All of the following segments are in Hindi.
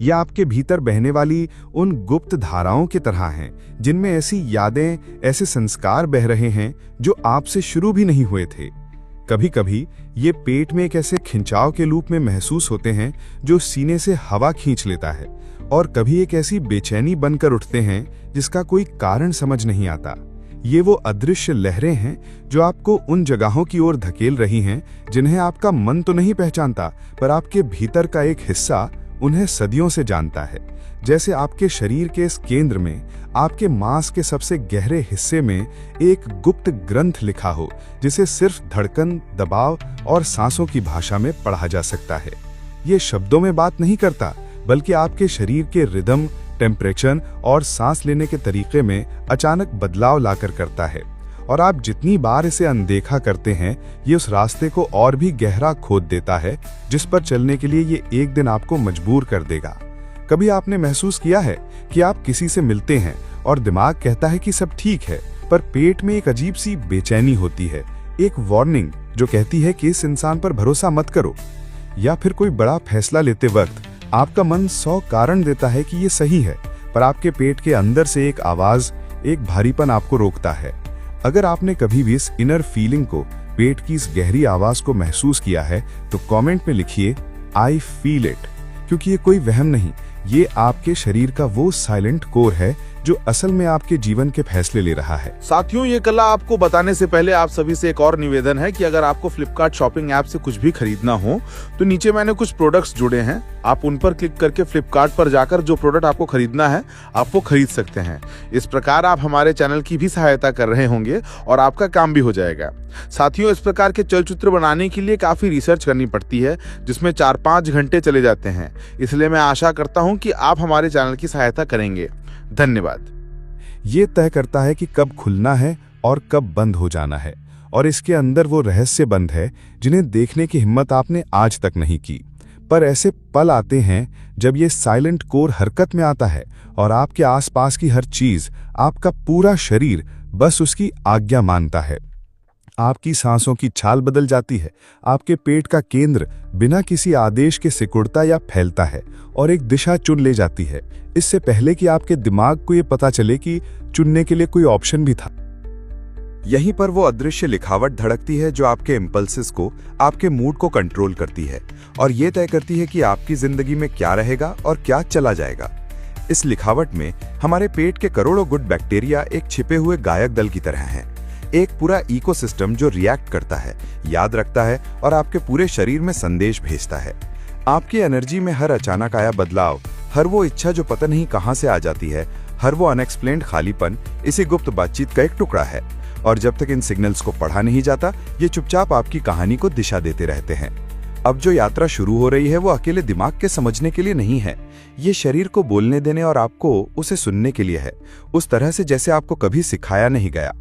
ये आपके भीतर बहने वाली उन गुप्त धाराओं की तरह हैं, जिनमें ऐसी यादें, ऐसे संस्कार बह रहे हैं जो आपसे शुरू भी नहीं हुए थे। कभी कभी ये पेट में एक ऐसे खिंचाव के रूप में महसूस होते हैं जो सीने से हवा खींच लेता है, और कभी एक ऐसी बेचैनी बनकर उठते हैं जिसका कोई कारण समझ नहीं आता। ये वो अदृश्य लहरें हैं जो आपको उन जगहों की ओर धकेल रही हैं जिन्हें आपका मन तो नहीं पहचानता, पर आपके भीतर का एक हिस्सा उन्हें सदियों से जानता है। जैसे आपके शरीर के इस केंद्र में, आपके मांस के सबसे गहरे हिस्से में एक गुप्त ग्रंथ लिखा हो, जिसे सिर्फ धड़कन, दबाव और सांसों की भाषा में पढ़ा जा सकता है। ये शब्दों में बात नहीं करता, बल्कि आपके शरीर के रिदम, टेम्परेचर और सांस लेने के तरीके में अचानक बदलाव लाकर करता है। और आप जितनी बार इसे अनदेखा करते हैं, ये उस रास्ते को और भी गहरा खोद देता है जिस पर चलने के लिए ये एक दिन आपको मजबूर कर देगा। कभी आपने महसूस किया है कि आप किसी से मिलते हैं और दिमाग कहता है कि सब ठीक है, पर पेट में एक अजीब सी बेचैनी होती है, एक वार्निंग जो कहती है कि इस इंसान पर भरोसा मत करो। या फिर कोई बड़ा फैसला लेते वक्त आपका मन 100 कारण देता है कि ये सही है, पर आपके पेट के अंदर से एक आवाज, एक भारीपन आपको रोकता है। अगर आपने कभी भी इस इनर फीलिंग को, पेट की इस गहरी आवाज को महसूस किया है, तो कमेंट में लिखिए आई फील इट, क्योंकि ये कोई वहम नहीं, ये आपके शरीर का वो साइलेंट कोर है जो असल में आपके जीवन के फैसले ले रहा है। साथियों, ये कला आपको बताने से पहले आप सभी से एक और निवेदन है कि अगर आपको फ्लिपकार्ट शॉपिंग ऐप से कुछ भी खरीदना हो तो नीचे मैंने कुछ प्रोडक्ट्स जुड़े हैं, आप उन पर क्लिक करके फ्लिपकार्ट पर जाकर जो प्रोडक्ट आपको खरीदना है आप वो खरीद सकते हैं। इस प्रकार आप हमारे चैनल की भी सहायता कर रहे होंगे और आपका काम भी हो जाएगा। साथियों, इस प्रकार के चलचित्र बनाने के लिए काफी रिसर्च करनी पड़ती है, जिसमें 4-5 घंटे चले जाते हैं। इसलिए मैं आशा करता हूं कि आप हमारे चैनल की सहायता करेंगे। धन्यवाद। ये तय करता है कि कब खुलना है और कब बंद हो जाना है, और इसके अंदर वो रहस्य बंद है जिन्हें देखने की हिम्मत आपने आज तक नहीं की। पर ऐसे पल आते हैं जब ये साइलेंट कोर हरकत में आता है और आपके आसपास की हर चीज, आपका पूरा शरीर बस उसकी आज्ञा मानता है। आपकी सांसों की चाल बदल जाती है, आपके पेट का केंद्र बिना किसी आदेश के सिकुड़ता या फैलता है और एक दिशा चुन ले जाती है, इससे पहले कि आपके दिमाग को ये पता चले कि चुनने के लिए कोई ऑप्शन भी था। यहीं पर वो अदृश्य लिखावट धड़कती है जो आपके इम्पल्सेस को, आपके मूड को कंट्रोल करती है और ये तय करती है कि आपकी जिंदगी में क्या रहेगा और क्या चला जाएगा। इस लिखावट में हमारे पेट के करोड़ों गुड बैक्टीरिया एक छिपे हुए गायक दल की तरह हैं, एक पूरा इकोसिस्टम जो रिएक्ट करता है, याद रखता है और आपके पूरे शरीर में संदेश भेजता है। आपकी एनर्जी में हर अचानक आया बदलाव, हर वो इच्छा जो पता नहीं कहां से आ जाती है, हर वो अनएक्सप्लेन्ड खालीपन इसी गुप्त बातचीत का एक टुकड़ा है। और जब तक इन सिग्नल्स को पढ़ा नहीं जाता, ये चुपचाप आपकी कहानी को दिशा देते रहते हैं। अब जो यात्रा शुरू हो रही है वो अकेले दिमाग के समझने के लिए नहीं है, ये शरीर को बोलने देने और आपको उसे सुनने के लिए है, उस तरह से जैसे आपको कभी सिखाया नहीं गया।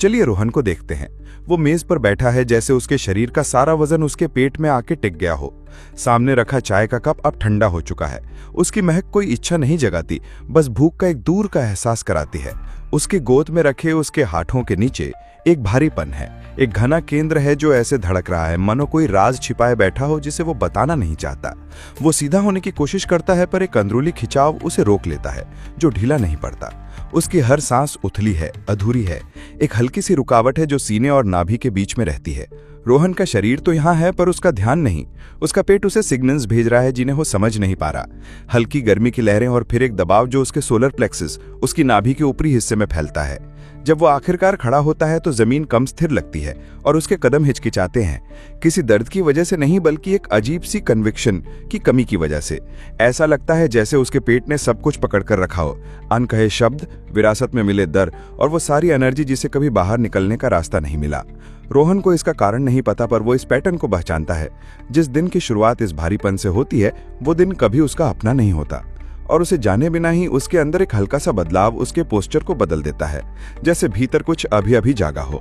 चलिए रोहन को देखते हैं। वो मेज पर बैठा है जैसे उसके शरीर का सारा वजन उसके पेट में आके टिक गया हो। सामने रखा चाय का कप अब ठंडा हो चुका है। उसकी महक कोई इच्छा नहीं जगाती, बस भूख का एक दूर का एहसास कराती है। उसकी गोद में रखे उसके हाथों के नीचे एक भारीपन है, एक घना केंद्र है जो ऐसे धड़क रहा है मानो कोई राज छिपाए बैठा हो जिसे वो बताना नहीं चाहता। वो सीधा होने की कोशिश करता है पर एक अंदरूनी खिंचाव उसे रोक लेता है जो ढीला नहीं पड़ता। उसकी हर सांस उथली है, अधूरी है, एक हल्की सी रुकावट है जो सीने और नाभि के बीच में रहती है। रोहन का शरीर तो यहाँ है पर उसका ध्यान नहीं। उसका पेट उसे सिग्नल्स भेज रहा है जिन्हें वो समझ नहीं पा रहा। हल्की गर्मी की लहरें और फिर एक दबाव जो उसके सोलर प्लेक्सस, उसकी नाभि के ऊपरी हिस्से में फैलता है। जब वो आखिरकार खड़ा होता है तो जमीन कम स्थिर लगती है और उसके कदम हिचकिचाते हैं, किसी दर्द की वजह से नहीं बल्कि एक अजीब सी कन्विक्शन की कमी की वजह से। ऐसा लगता है जैसे उसके पेट ने सब कुछ पकड़ कर रखा हो, अनकहे शब्द, विरासत में मिले दर और वो सारी एनर्जी जिसे कभी बाहर निकलने का रास्ता नहीं मिला। रोहन को इसका कारण नहीं पता पर वो इस पैटर्न को पहचानता है। जिस दिन की शुरुआत इस भारीपन से होती है वो दिन कभी उसका अपना नहीं होता और उसे जाने बिना ही उसके अंदर एक हल्का सा बदलाव उसके पोस्चर को बदल देता है, जैसे भीतर कुछ अभी अभी जागा हो।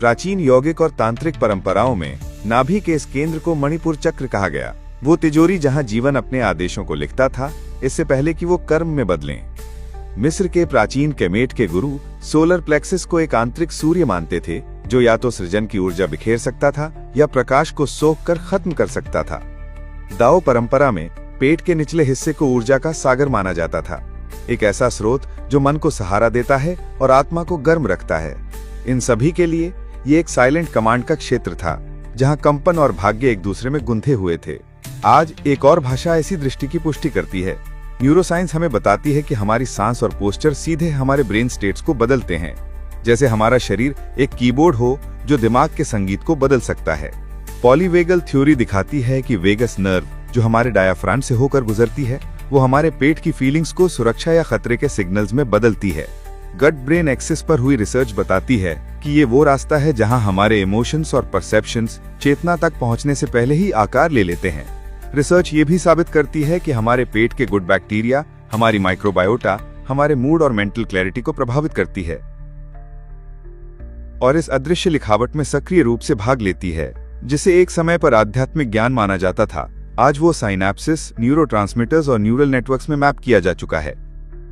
प्राचीन यौगिक और तांत्रिक परंपराओं में नाभि के इस केंद्र को मणिपुर चक्र कहा गया। वो तिजोरी जहां जीवन अपने आदेशों को लिखता था इससे पहले कि वो कर्म में बदलें। मिस्र के प्राचीन केमेट के गुरु सोलर प्लेक्सस को एक आंतरिक सूर्य मानते थे जो या तो सृजन की ऊर्जा बिखेर सकता था या प्रकाश को सोख कर खत्म कर सकता था। दाओ परंपरा में पेट के निचले हिस्से को ऊर्जा का सागर माना जाता था, एक ऐसा स्रोत जो मन को सहारा देता है और आत्मा को गर्म रखता है। इन सभी के लिए ये एक साइलेंट कमांड का क्षेत्र था, जहां कंपन और भाग्य एक दूसरे में गुंथे हुए थे। आज एक और भाषा ऐसी दृष्टि की पुष्टि करती है। न्यूरोसाइंस हमें बताती है कि हमारी सांस और पोस्चर सीधे हमारे ब्रेन स्टेट्स को बदलते हैं, जैसे हमारा शरीर एक कीबोर्ड हो जो दिमाग के संगीत को बदल सकता है। पॉलीवेगल थ्योरी दिखाती है कि वेगस नर्व जो हमारे डायाफ्राम से होकर गुजरती है, वो हमारे पेट की फीलिंग्स को सुरक्षा या खतरे के सिग्नल्स में बदलती है। गट ब्रेन एक्सिस पर हुई रिसर्च बताती है कि ये वो रास्ता है जहां हमारे इमोशंस और परसेप्शंस चेतना तक पहुंचने से पहले ही आकार ले लेते हैं। रिसर्च ये भी साबित करती है कि हमारे पेट के गुड बैक्टीरिया हमारी माइक्रोबायोटा हमारे मूड और मेंटल क्लैरिटी को प्रभावित करती है और इस अदृश्य लिखावट में सक्रिय रूप से भाग लेती है। जिसे एक समय पर आध्यात्मिक ज्ञान माना जाता था, आज वो साइनेप्सिस, न्यूरोट्रांसमीटर्स और न्यूरल नेटवर्क्स में मैप किया जा चुका है।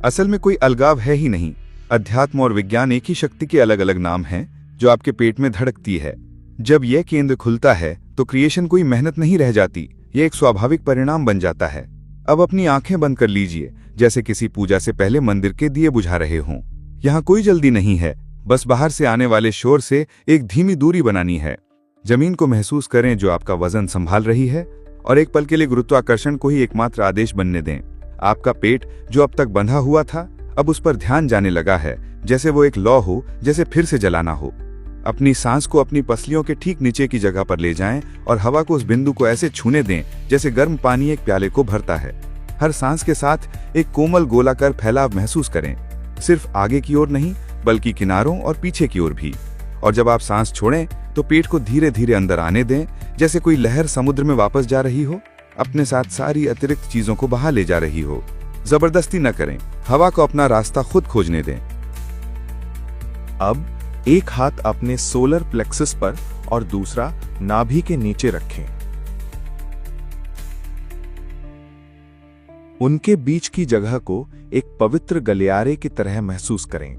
असल में कोई अलगाव है ही नहीं। अध्यात्म और विज्ञान एक ही शक्ति के अलग अलग नाम हैं जो आपके पेट में धड़कती है। जब यह केंद्र खुलता है तो क्रिएशन कोई मेहनत नहीं रह जाती, ये एक स्वाभाविक परिणाम बन जाता है। अब अपनी आंखें बंद कर लीजिए, जैसे किसी पूजा से पहले मंदिर के दिए बुझा रहे हों। यहाँ कोई जल्दी नहीं है, बस बाहर से आने वाले शोर से एक धीमी दूरी बनानी है। जमीन को महसूस करें जो आपका वजन संभाल रही है और एक पल के लिए गुरुत्वाकर्षण को ही एकमात्र आदेश बनने दें। आपका पेट जो अब तक बंधा हुआ था, अब उस पर ध्यान जाने लगा है, जैसे वो एक लौ हो, जैसे फिर से जलाना हो। अपनी सांस को अपनी पसलियों के ठीक नीचे की जगह पर ले जाएं और हवा को उस बिंदु को ऐसे छूने दें जैसे गर्म पानी एक प्याले को भरता है। हर सांस के साथ एक कोमल गोलाकार फैलाव महसूस करें, सिर्फ आगे की ओर नहीं बल्कि किनारों और पीछे की ओर भी। और जब आप सांस छोड़ें तो पेट को धीरे धीरे अंदर आने दें, जैसे कोई लहर समुद्र में वापस जा रही हो, अपने साथ सारी अतिरिक्त चीजों को बहा ले जा रही हो। जबरदस्ती न करें, हवा को अपना रास्ता खुद खोजने दें। अब एक हाथ अपने सोलर प्लेक्सस पर और दूसरा नाभि के नीचे रखें। उनके बीच की जगह को एक पवित्र गलियारे की तरह महसूस करें,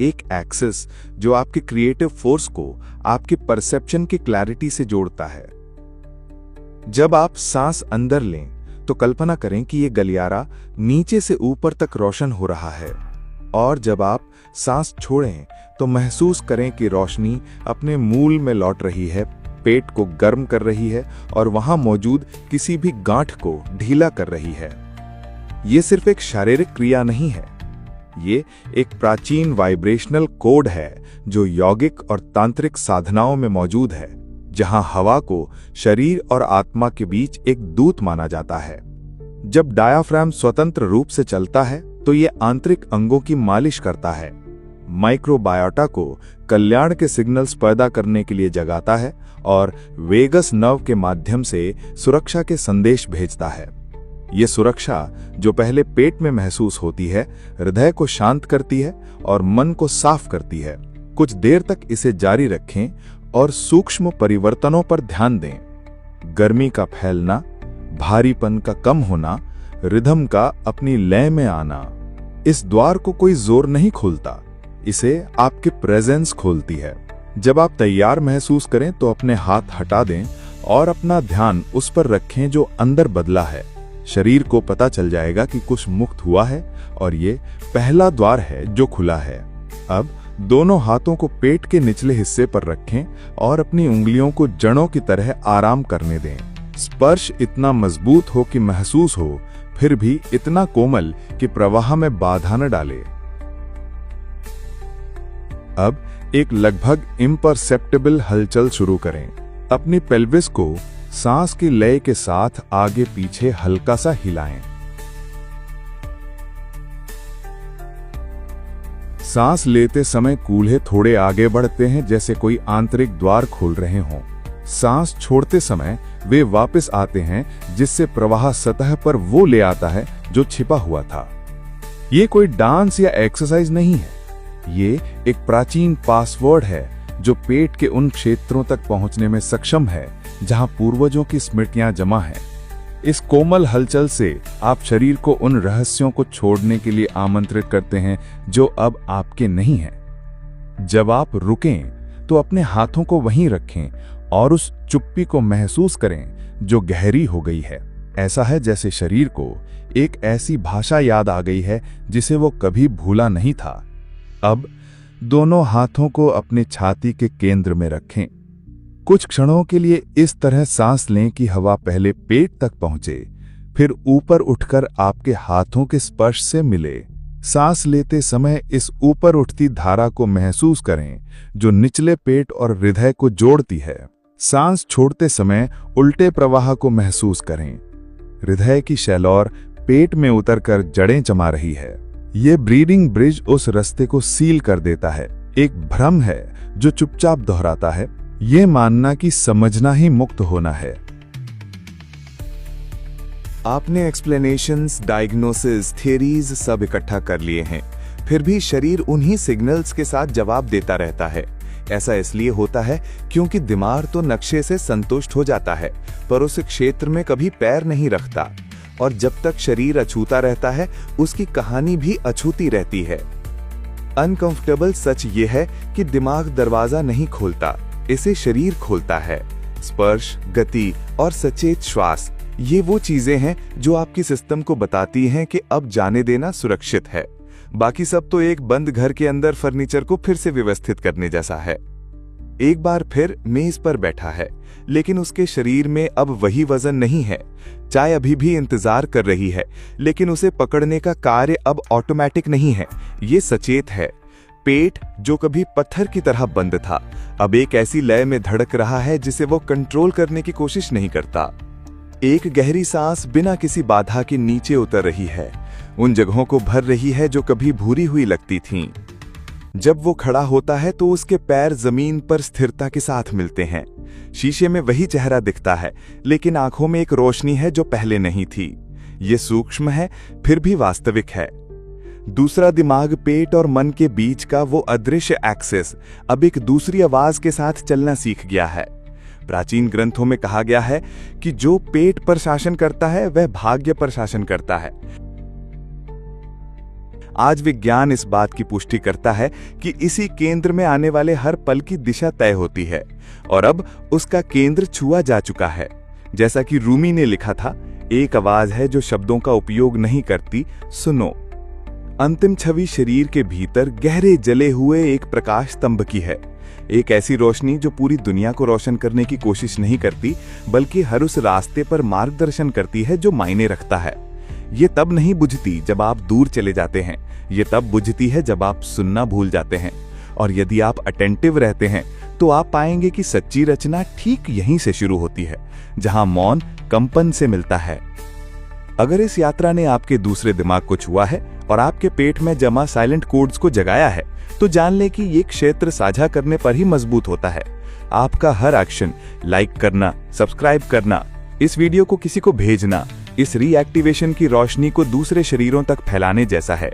एक एक्सिस जो आपके क्रिएटिव फोर्स को आपके परसेप्शन की क्लैरिटी से जोड़ता है। जब आप सांस अंदर लें तो कल्पना करें कि यह गलियारा नीचे से ऊपर तक रोशन हो रहा है, और जब आप सांस छोड़ें तो महसूस करें कि रोशनी अपने मूल में लौट रही है, पेट को गर्म कर रही है और वहां मौजूद किसी भी गांठ को ढीला कर रही है। ये सिर्फ एक शारीरिक क्रिया नहीं है, ये एक प्राचीन वाइब्रेशनल कोड है जो यौगिक और तांत्रिक साधनाओं में मौजूद है, जहां हवा को शरीर और आत्मा के बीच एक दूत माना जाता है। जब डायाफ्राम स्वतंत्र रूप से चलता है तो ये आंतरिक अंगों की मालिश करता है, माइक्रोबायोटा को कल्याण के सिग्नल्स पैदा करने के लिए जगाता है और वेगस नर्व के माध्यम से सुरक्षा के संदेश भेजता है। ये सुरक्षा जो पहले पेट में महसूस होती है, हृदय को शांत करती है और मन को साफ करती है। कुछ देर तक इसे जारी रखें और सूक्ष्म परिवर्तनों पर ध्यान दें। गर्मी का फैलना, भारीपन का कम होना, रिदम का अपनी लय में आना। इस द्वार को कोई जोर नहीं खोलता, इसे आपकी प्रेजेंस खोलती है। जब आप तैयार महसूस करें तो अपने हाथ हटा दें और अपना ध्यान उस पर रखें जो अंदर बदला है। शरीर को पता चल जाएगा कि कुछ मुक्त हुआ है और ये पहला द्वार है जो खुला है। अब दोनों हाथों को पेट के निचले हिस्से पर रखें और अपनी उंगलियों को जड़ों की तरह आराम करने दें। स्पर्श इतना मजबूत हो कि महसूस हो, फिर भी इतना कोमल कि प्रवाह में बाधा न डाले। अब एक लगभग इम्परसेप्टिबल हलचल शुरू करें। अपनी पेल्विस को सांस की लय के साथ आगे पीछे हल्का सा हिलाएं। सांस लेते समय कूल्हे थोड़े आगे बढ़ते हैं, जैसे कोई आंतरिक द्वार खोल रहे हों। सांस छोड़ते समय वे वापस आते हैं, जिससे प्रवाह सतह पर वो ले आता है जो छिपा हुआ था। ये कोई डांस या एक्सरसाइज नहीं है, ये एक प्राचीन पासवर्ड है जो पेट के उन क्षेत्रों तक पहुंचने में सक्षम है जहां पूर्वजों की स्मृतियां जमा हैं। इस कोमल हलचल से आप शरीर को उन रहस्यों को छोड़ने के लिए आमंत्रित करते हैं जो अब आपके नहीं हैं। जब आप रुकें तो अपने हाथों को वहीं रखें और उस चुप्पी को महसूस करें जो गहरी हो गई है। ऐसा है जैसे शरीर को एक ऐसी भाषा याद आ गई है जिसे वो कभी भूला नहीं था। अब दोनों हाथों को अपने छाती के केंद्र में रखें। कुछ क्षणों के लिए इस तरह सांस लें कि हवा पहले पेट तक पहुंचे, फिर ऊपर उठकर आपके हाथों के स्पर्श से मिले। सांस लेते समय इस ऊपर उठती धारा को महसूस करें जो निचले पेट और हृदय को जोड़ती है। सांस छोड़ते समय उल्टे प्रवाह को महसूस करें। हृदय की शैलौर पेट में उतरकर जड़ें जमा रही है। ये ब्रीदिंग ब्रिज उस रास्ते को सील कर देता है। एक भ्रम है जो चुपचाप दोहराता है, ये मानना कि समझना ही मुक्त होना है। आपने एक्सप्लेनेशंस, डायग्नोसिस, थियरीज सब इकट्ठा कर लिए हैं, फिर भी शरीर उन्हीं सिग्नल्स के साथ जवाब देता रहता है। ऐसा इसलिए होता है क्योंकि दिमाग तो नक्शे से संतुष्ट हो जाता है, पर उस क्षेत्र में कभी पैर नहीं रखता, और जब तक शरीर अछूता रहता है उसकी कहानी भी अछूती रहती है। अनकंफर्टेबल सच ये है कि दिमाग दरवाजा नहीं खोलता, इसे शरीर खोलता है। स्पर्श, गति और सचेत श्वास, ये वो चीजें हैं जो आपकी सिस्टम को बताती हैं कि अब जाने देना सुरक्षित है। बाकी सब तो एक बंद घर के अंदर फर्नीचर को फिर से व्यवस्थित करने जैसा है। एक बार फिर मेज पर बैठा है, लेकिन उसके शरीर में अब वही वजन नहीं है। चाय अभी भी इंतजार कर रही है, लेकिन उसे पकड़ने का कार्य अब ऑटोमेटिक नहीं है, ये सचेत है। पेट जो कभी पत्थर की तरह बंद था, अब एक ऐसी लय में धड़क रहा है जिसे वो कंट्रोल करने की कोशिश नहीं करता। एक गहरी सांस बिना किसी बाधा के नीचे उतर रही है, उन जगहों को भर रही है जो कभी भूरी हुई लगती थीं। जब वो खड़ा होता है तो उसके पैर जमीन पर स्थिरता के साथ मिलते हैं। शीशे में वही चेहरा दिखता है, लेकिन आंखों में एक रोशनी है जो पहले नहीं थी। ये सूक्ष्म है, फिर भी वास्तविक है। दूसरा दिमाग, पेट और मन के बीच का वो अदृश्य एक्सेस अब एक दूसरी आवाज के साथ चलना सीख गया है। प्राचीन ग्रंथों में कहा गया है कि जो पेट पर शासन करता है वह भाग्य पर शासन करता है। आज विज्ञान इस बात की पुष्टि करता है कि इसी केंद्र में आने वाले हर पल की दिशा तय होती है, और अब उसका केंद्र छुआ जा चुका है। जैसा कि रूमी ने लिखा था, एक आवाज है जो शब्दों का उपयोग नहीं करती, सुनो। अंतिम छवि शरीर के भीतर गहरे जले हुए एक प्रकाश स्तंभ की है, एक ऐसी रोशनी जो पूरी दुनिया को रोशन करने की कोशिश नहीं करती, बल्कि हर उस रास्ते पर मार्गदर्शन करती है जो मायने रखता है। ये तब नहीं बुझती जब आप दूर चले जाते हैं, ये तब बुझती है जब आप सुनना भूल जाते हैं। और यदि आप अटेंटिव रहते हैं तो आप पाएंगे कि सच्ची रचना ठीक यहीं से शुरू होती है, जहां मौन कंपन से मिलता है। अगर इस यात्रा ने आपके दूसरे दिमाग को छुआ है और आपके पेट में जमा साइलेंट कोड्स को जगाया है, तो जान लें कि ये क्षेत्र साझा करने पर ही मजबूत होता है। आपका हर एक्शन, लाइक करना, सब्सक्राइब करना, इस वीडियो को किसी को भेजना, इस रीएक्टिवेशन की रोशनी को दूसरे शरीरों तक फैलाने जैसा है।